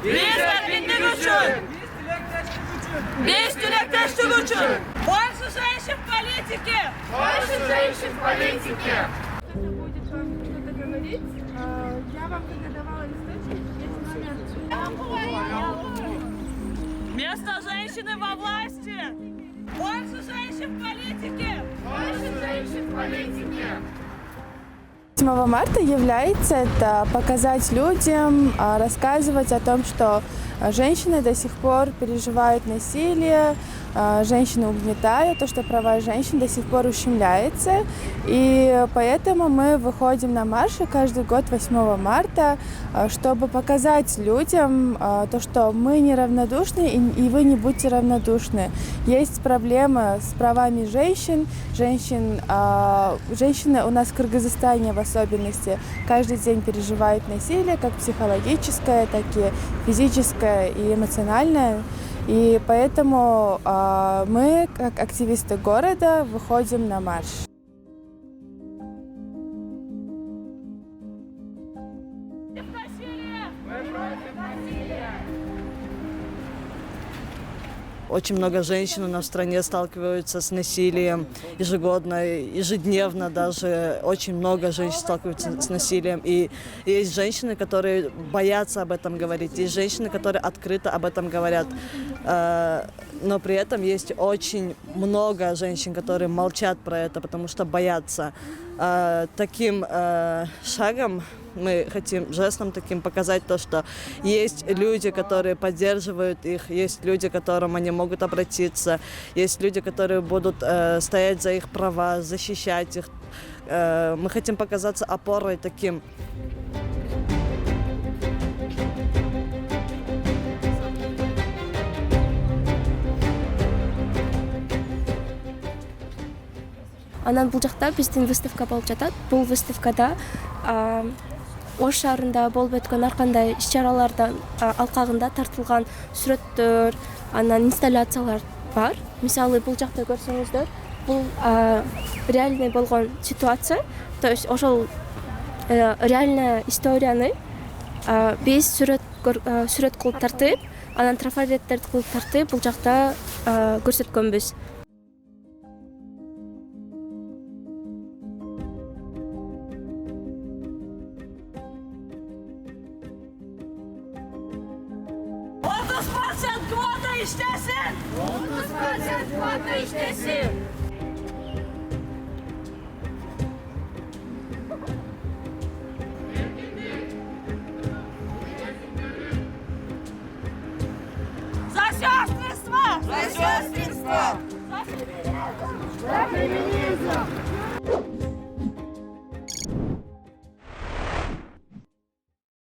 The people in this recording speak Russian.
Biz erkinlik üçün. Biz tilekteşlik üçün. Больше женщин в политике. Больше женщин в политике. Кто-то будет вам что-то говорить. Я вам когда давала листочек, есть момент. Место женщины во власти. Больше женщин в политике. Больше женщин в политике. 8 марта является это показать людям, рассказывать о том, что женщины до сих пор переживают насилие, женщины угнетают, то, что права женщин до сих пор ущемляются. И поэтому мы выходим на марши каждый год 8 марта, чтобы показать людям то, что мы неравнодушны, и вы не будьте равнодушны. Есть проблемы с правами женщин. Женщины у нас в Кыргызстане в особенности каждый день переживают насилие, как психологическое, так и физическое и эмоциональное. И поэтому мы, как активисты города, выходим на марш. Очень много женщин у нас в стране сталкиваются с насилием ежегодно, ежедневно даже. Очень много женщин сталкиваются с насилием. И есть женщины, которые боятся об этом говорить, есть женщины, которые открыто об этом говорят. Но при этом есть очень много женщин, которые молчат про это, потому что боятся. Таким шагом мы хотим жестом таким показать то, что есть люди, которые поддерживают их, есть люди, к которым они могут обратиться, есть люди, которые будут стоять за их права, защищать их. Мы хотим показаться опорой таким. Анан бул жакта биздин выставка болуп жатат. Бул выставкада Ош шаарында болуп өткөн ар кандай иш-чаралардан алкагында тартылган сүрөттөр, анан инсталляциялар бар. Мисалы бул жакта көрсөңүздөр, бул реальный болгон ситуация. То есть ошол реальная историяны биз сүрөт кылып тартып, анан трафареттерди кылып тартып бул жакта көрсөткөнбүз. Kvota işlesin. 30% kvota işlesin. За сестринство! За сестринство!